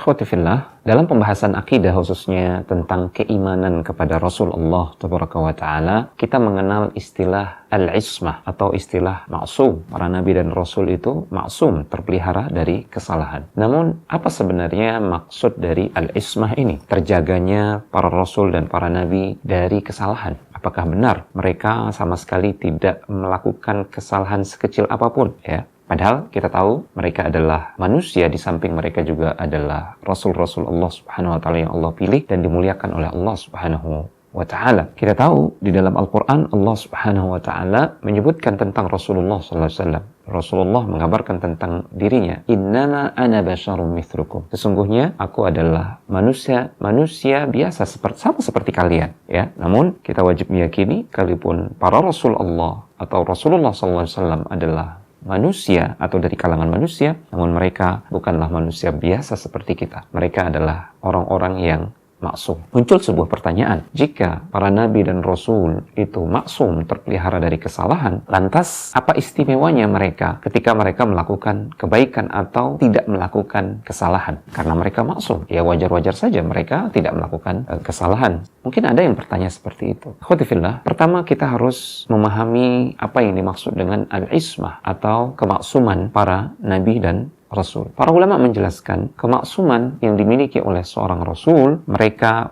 Ikhwati fillah, dalam pembahasan akidah khususnya tentang keimanan kepada Rasulullah Taala, kita mengenal istilah al-ismah atau istilah maksum. Para nabi dan rasul itu maksum, terpelihara dari kesalahan. Namun, apa sebenarnya maksud dari al-ismah ini? Terjaganya para rasul dan para nabi dari kesalahan. Apakah benar mereka sama sekali tidak melakukan kesalahan sekecil apapun? Ya. Padahal kita tahu mereka adalah manusia, di samping mereka juga adalah Rasul-Rasul Allah Subhanahu wa Ta'ala yang Allah pilih dan dimuliakan oleh Allah Subhanahu wa Ta'ala. Kita tahu di dalam Al-Quran Allah Subhanahu wa Ta'ala menyebutkan tentang Rasulullah SAW. Rasulullah mengabarkan tentang dirinya, innama ana basyarum mithlukum. Sesungguhnya aku adalah manusia biasa sama seperti kalian. Ya, namun kita wajib meyakini, kalaupun para Rasul Allah atau Rasulullah SAW adalah manusia atau dari kalangan manusia, namun mereka bukanlah manusia biasa seperti kita. Mereka adalah orang-orang yang maksum. Muncul sebuah pertanyaan, jika para nabi dan rasul itu maksum, terpelihara dari kesalahan, lantas apa istimewanya mereka ketika mereka melakukan kebaikan atau tidak melakukan kesalahan? Karena mereka maksum, ya wajar-wajar saja mereka tidak melakukan kesalahan. Mungkin ada yang bertanya seperti itu. Khotifillah, pertama kita harus memahami apa yang dimaksud dengan al-ismah atau kemaksuman para nabi dan Rasul. Para ulama menjelaskan kemaksuman yang dimiliki oleh seorang Rasul,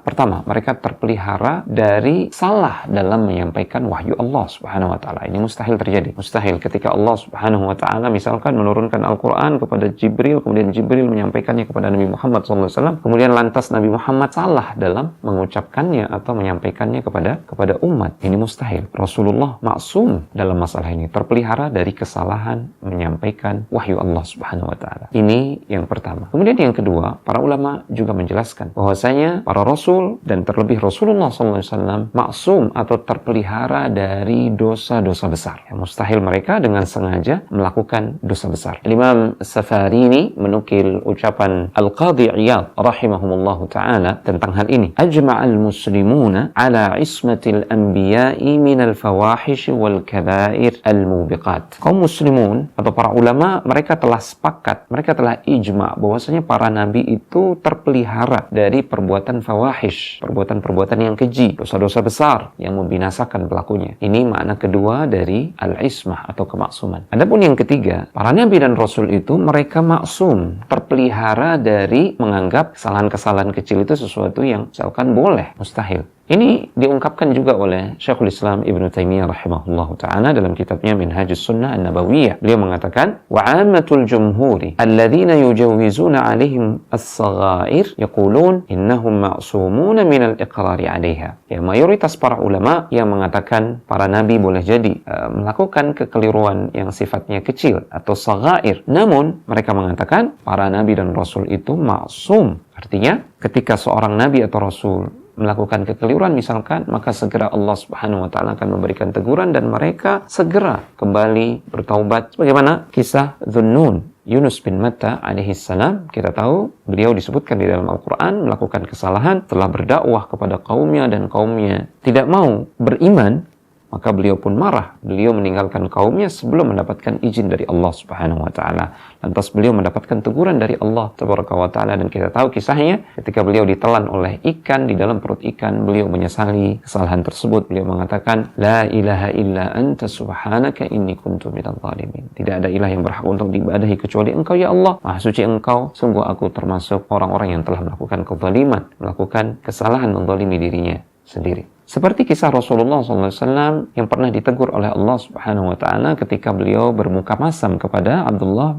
pertama, mereka terpelihara dari salah dalam menyampaikan wahyu Allah Subhanahu wa Ta'ala. Ini mustahil terjadi. Mustahil ketika Allah Subhanahu wa Ta'ala misalkan menurunkan Al-Quran kepada Jibril, kemudian Jibril menyampaikannya kepada Nabi Muhammad SAW, kemudian lantas Nabi Muhammad salah dalam mengucapkannya atau menyampaikannya kepada umat. Ini mustahil. Rasulullah maksum dalam masalah ini, terpelihara dari kesalahan menyampaikan wahyu Allah Subhanahu wa Ta'ala. Ini yang pertama. Kemudian yang kedua, para ulama juga menjelaskan bahwasanya para rasul dan terlebih Rasulullah SAW maksum atau terpelihara dari dosa-dosa besar. Ya, mustahil mereka dengan sengaja melakukan dosa besar. Imam Safarini menukil ucapan Al-Qadhi Iyad rahimahumullahu ta'ala tentang hal ini. Ajma'al muslimuna ala ismatil anbiya'i minal fawahish wal kabair al-mubiqat. Kaum muslimun atau para ulama, mereka telah sepakat, mereka telah ijma bahwasanya para nabi itu terpelihara dari perbuatan fawahish, perbuatan-perbuatan yang keji, dosa-dosa besar yang membinasakan pelakunya. Ini makna kedua dari al-ismah atau kemaksuman. Adapun yang ketiga, para nabi dan rasul itu mereka maksum, terpelihara dari menganggap kesalahan-kesalahan kecil itu sesuatu yang misalkan boleh, mustahil. Ini diungkapkan juga oleh Syekhul Islam Ibn Taimiyah rahimahullahu ta'ala dalam kitabnya Minhajus Sunnah An-Nabawiyah. Beliau mengatakan, وَعَامَّةُ الْجُمْهُورِ الَّذِينَ يُجَوِّزُونَ عَلَيْهِمْ الصَّغَائِرِ يَقُولُونَ إِنَّهُمْ مَعْصُومُونَ مِنَ الْإِقْرَارِ عَلَيْهَا. Ya, mayoritas para ulama yang mengatakan para nabi boleh jadi melakukan kekeliruan yang sifatnya kecil atau saghair. Namun, mereka mengatakan para nabi dan rasul itu maksum. Artinya, ketika seorang nabi atau rasul melakukan kekeliruan misalkan, maka segera Allah Subhanahu wa Ta'ala akan memberikan teguran dan mereka segera kembali bertaubat. Sebagaimana kisah Dhunnun, Yunus bin Matta alaihi salam, kita tahu beliau disebutkan di dalam Al-Quran melakukan kesalahan, telah berdakwah kepada kaumnya dan kaumnya tidak mau beriman, maka beliau pun marah. Beliau meninggalkan kaumnya sebelum mendapatkan izin dari Allah Subhanahu wa Ta'ala. Lantas beliau mendapatkan teguran dari Allah Tabaraka wa Ta'ala, dan kita tahu kisahnya ketika beliau ditelan oleh ikan di dalam perut ikan, beliau menyesali kesalahan tersebut. Beliau mengatakan, La ilaha illa anta subhanaka inni kuntu minadh dhalimin. Tidak ada ilah yang berhak untuk diibadahi kecuali Engkau ya Allah. Maha suci Engkau, sungguh aku termasuk orang-orang yang telah melakukan kezaliman, melakukan kesalahan, menzalimi dirinya sendiri. Seperti kisah Rasulullah SAW yang pernah ditegur oleh Allah Subhanahu wa Ta'ala ketika beliau bermuka masam kepada Abdullah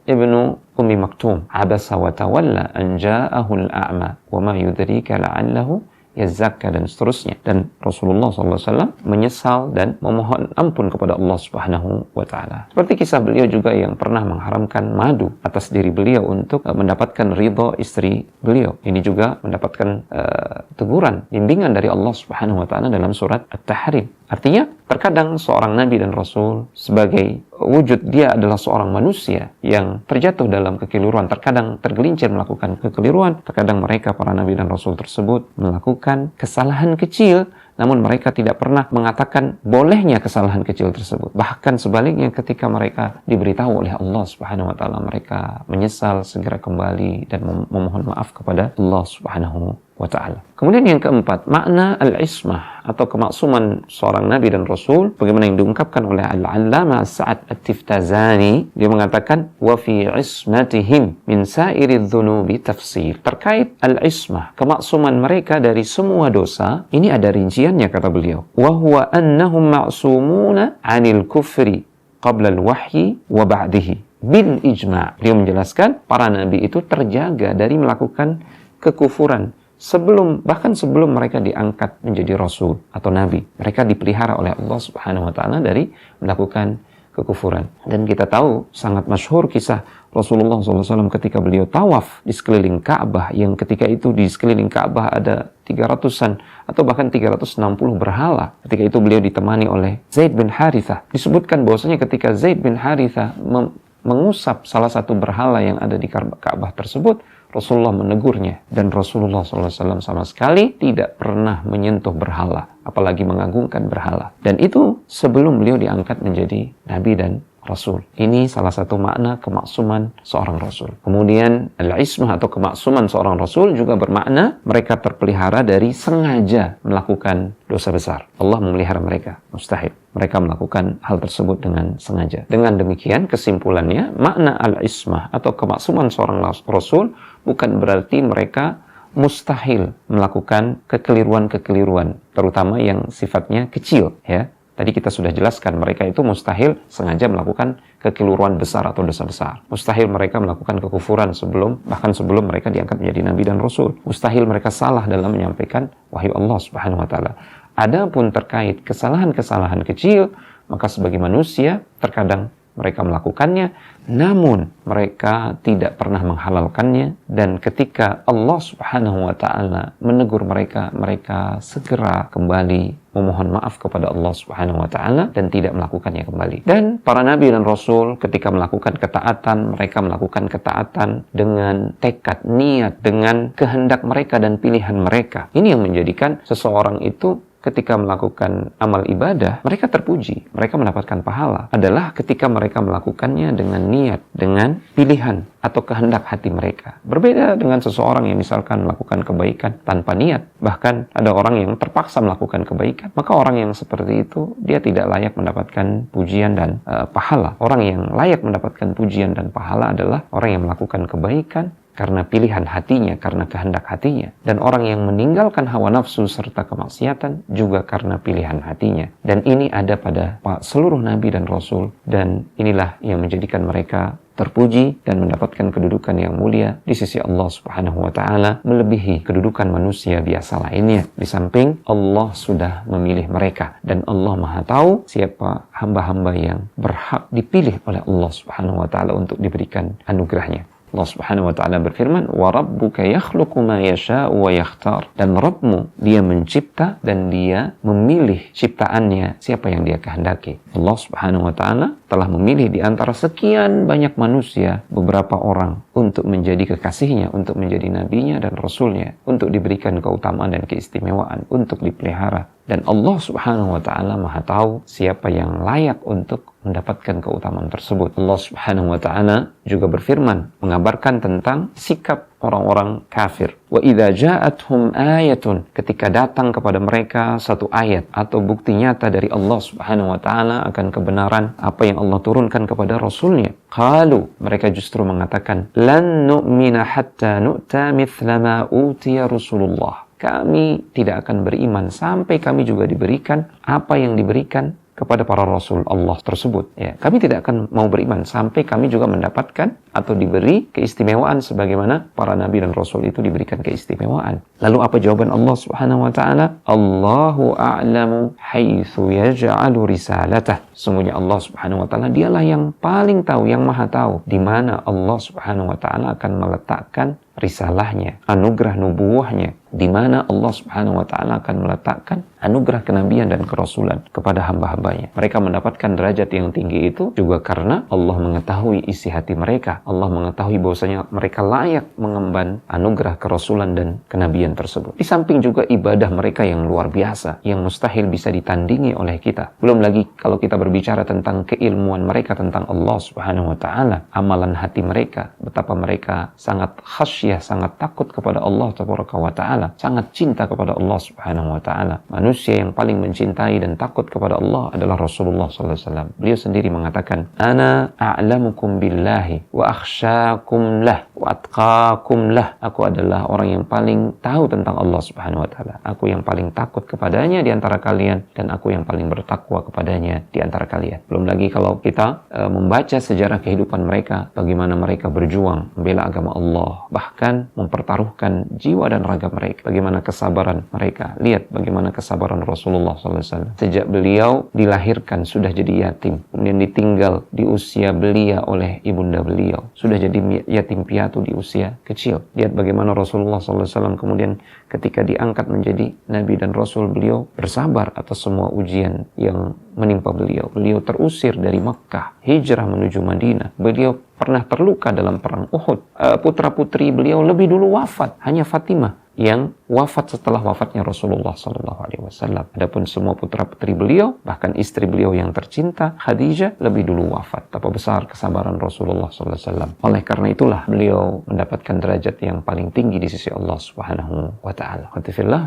ibnu Ummi Maktum. Abasa wa tawalla an ja'ahul a'ma wa ma yudrika la'allahu yazakka, dan seterusnya. Dan Rasulullah SAW menyesal dan memohon ampun kepada Allah Subhanahu wa Ta'ala. Seperti kisah beliau juga yang pernah mengharamkan madu atas diri beliau untuk mendapatkan ridha istri beliau. Ini juga mendapatkan teguran, bimbingan dari Allah Subhanahu wa Ta'ala dalam surat At-Tahrim. Artinya, terkadang seorang nabi dan rasul sebagai wujud dia adalah seorang manusia yang terjatuh dalam kekeliruan, terkadang tergelincir melakukan kekeliruan, terkadang mereka para nabi dan rasul tersebut melakukan kesalahan kecil, namun mereka tidak pernah mengatakan bolehnya kesalahan kecil tersebut. Bahkan sebaliknya, ketika mereka diberitahu oleh Allah Subhanahu wa taala, mereka menyesal, segera kembali dan memohon maaf kepada Allah Subhanahu wa ta'ala. Kemudian yang keempat, makna al-ismah atau kemaksuman seorang nabi dan rasul, bagaimana yang diungkapkan oleh Al-Allamah Sa'ad At-Tiftazani. Dia mengatakan, wa fi ismatihim min sa'iri dhunubi tafsir. Terkait al-ismah, kemaksuman mereka dari semua dosa, ini ada rinciannya, kata beliau. Wa huwa annahum ma'sumuna 'anil kufri qabla al-wahyi wa ba'dihi bil ijma'. Dia menjelaskan para nabi itu terjaga dari melakukan kekufuran bahkan sebelum mereka diangkat menjadi rasul atau nabi. Mereka dipelihara oleh Allah Subhanahu wa taala dari melakukan kekufuran. Dan kita tahu sangat masyhur kisah Rasulullah SAW ketika beliau tawaf di sekeliling Ka'bah, yang ketika itu di sekeliling Ka'bah ada 300-an atau bahkan 360 berhala. Ketika itu beliau ditemani oleh Zaid bin Harithah. Disebutkan bahwasanya ketika Zaid bin Harithah mengusap salah satu berhala yang ada di Ka'bah tersebut, Rasulullah menegurnya, dan Rasulullah SAW sama sekali tidak pernah menyentuh berhala, apalagi mengagungkan berhala. Dan itu sebelum beliau diangkat menjadi nabi dan rasul. Ini salah satu makna kemaksuman seorang rasul. Kemudian al-ismah atau kemaksuman seorang rasul juga bermakna mereka terpelihara dari sengaja melakukan dosa besar. Allah memelihara mereka, mustahil mereka melakukan hal tersebut dengan sengaja. Dengan demikian, kesimpulannya, makna al-ismah atau kemaksuman seorang rasul bukan berarti mereka mustahil melakukan kekeliruan-kekeliruan, terutama yang sifatnya kecil, ya. Tadi kita sudah jelaskan, mereka itu mustahil sengaja melakukan kekeliruan besar atau dosa besar. Mustahil mereka melakukan kekufuran bahkan sebelum mereka diangkat menjadi nabi dan rasul. Mustahil mereka salah dalam menyampaikan wahyu Allah Subhanahu wa taala. Adapun terkait kesalahan-kesalahan kecil, maka sebagai manusia terkadang mereka melakukannya, namun mereka tidak pernah menghalalkannya. Dan ketika Allah Subhanahu wa ta'ala menegur mereka, mereka segera kembali memohon maaf kepada Allah Subhanahu wa ta'ala dan tidak melakukannya kembali. Dan para nabi dan rasul ketika melakukan ketaatan, mereka melakukan ketaatan dengan tekad, niat, dengan kehendak mereka dan pilihan mereka. Ini yang menjadikan seseorang itu ketika melakukan amal ibadah, mereka terpuji, mereka mendapatkan pahala, adalah ketika mereka melakukannya dengan niat, dengan pilihan atau kehendak hati mereka. Berbeda dengan seseorang yang misalkan melakukan kebaikan tanpa niat, bahkan ada orang yang terpaksa melakukan kebaikan, maka orang yang seperti itu, dia tidak layak mendapatkan pujian dan pahala. Orang yang layak mendapatkan pujian dan pahala adalah orang yang melakukan kebaikan karena pilihan hatinya, karena kehendak hatinya. Dan orang yang meninggalkan hawa nafsu serta kemaksiatan juga karena pilihan hatinya. Dan ini ada pada seluruh nabi dan rasul. Dan inilah yang menjadikan mereka terpuji dan mendapatkan kedudukan yang mulia di sisi Allah Subhanahu wa ta'ala, melebihi kedudukan manusia biasa lainnya. Di samping Allah sudah memilih mereka, dan Allah Maha tahu siapa hamba-hamba yang berhak dipilih oleh Allah Subhanahu wa ta'ala untuk diberikan anugerahnya. Allah Subhanahu wa ta'ala berfirman, wa rabbuka yakhluqu ma yasha'u wa yakhtar. Dan Rabbmu, dia mencipta dan dia memilih ciptaannya siapa yang dia kehendaki. Allah Subhanahu wa ta'ala telah memilih di antara sekian banyak manusia beberapa orang untuk menjadi kekasihnya, untuk menjadi nabinya dan rasulnya, untuk diberikan keutamaan dan keistimewaan, untuk dipelihara. Dan Allah Subhanahu wa ta'ala Maha tahu siapa yang layak untuk mendapatkan keutamaan tersebut. Allah Subhanahu wa ta'ala juga berfirman mengabarkan tentang sikap orang-orang kafir. Wa idza ja'atuhum ayatun, ketika datang kepada mereka satu ayat atau bukti nyata dari Allah Subhanahu wa ta'ala akan kebenaran apa yang Allah turunkan kepada rasulnya, qalu, mereka justru mengatakan, lan nu'mina hatta nu'ta mithla ma utiya Rasulullah. Kami tidak akan beriman sampai kami juga diberikan apa yang diberikan kepada para rasul Allah tersebut. Ya, kami tidak akan mau beriman sampai kami juga mendapatkan atau diberi keistimewaan sebagaimana para nabi dan rasul itu diberikan keistimewaan. Lalu apa jawaban Allah Subhanahu wa ta'ala? Allahu a'lamu haitsu yaj'alu risalatah. Sesungguhnya Allah Subhanahu wa ta'ala dialah yang paling tahu, yang maha tahu di mana Allah Subhanahu wa ta'ala akan meletakkan risalahnya, anugerah nubuwahnya, di mana Allah Subhanahu wa Ta'ala akan meletakkan anugerah kenabian dan kerasulan kepada hamba-hambanya. Mereka mendapatkan derajat yang tinggi itu juga karena Allah mengetahui isi hati mereka. Allah mengetahui bahwasanya mereka layak mengemban anugerah kerasulan dan kenabian tersebut. Di samping juga ibadah mereka yang luar biasa, yang mustahil bisa ditandingi oleh kita. Belum lagi kalau kita berbicara tentang keilmuan mereka tentang Allah Subhanahu wa Ta'ala, amalan hati mereka, betapa mereka sangat khasyah, sangat takut kepada Allah Tabaraka wa Ta'ala, sangat cinta kepada Allah Subhanahu wa Ta'ala. Manusia yang paling mencintai dan takut kepada Allah adalah Rasulullah SAW. Beliau sendiri mengatakan, "Ana a'lamukum billahi wa akhsyakum lah wa atqakum lah." Aku adalah orang yang paling tahu tentang Allah Subhanahu wa Ta'ala. Aku yang paling takut kepadanya di antara kalian, dan aku yang paling bertakwa kepadanya di antara kalian. Belum lagi kalau kita membaca sejarah kehidupan mereka, bagaimana mereka berjuang membela agama Allah, bahkan mempertaruhkan jiwa dan raga mereka. Bagaimana kesabaran mereka. Lihat bagaimana kesabaran Rasulullah SAW. Sejak beliau dilahirkan sudah jadi yatim, kemudian ditinggal di usia belia oleh ibunda beliau, sudah jadi yatim piatu di usia kecil. Lihat bagaimana Rasulullah SAW kemudian ketika diangkat menjadi Nabi dan Rasul, beliau bersabar atas semua ujian yang menimpa beliau. Beliau terusir dari Makkah, hijrah menuju Madinah. Beliau pernah terluka dalam perang Uhud. Putra-putri beliau lebih dulu wafat, hanya Fatimah yang wafat setelah wafatnya Rasulullah SAW. Adapun semua putra-putri beliau, bahkan istri beliau yang tercinta, Khadijah, lebih dulu wafat. Betapa besar kesabaran Rasulullah SAW. Oleh karena itulah beliau mendapatkan derajat yang paling tinggi di sisi Allah Subhanahu wa Ta'ala.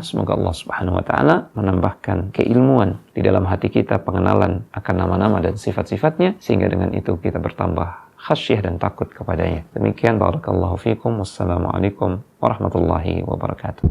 Semoga Allah Subhanahu wa Ta'ala menambahkan keilmuan di dalam hati kita, pengenalan akan nama-nama dan sifat-sifatnya, sehingga dengan itu kita bertambah khasyah dan takut kepadanya. Demikian, barakallahu fikum. Wassalamualaikum warahmatullahi wabarakatuh.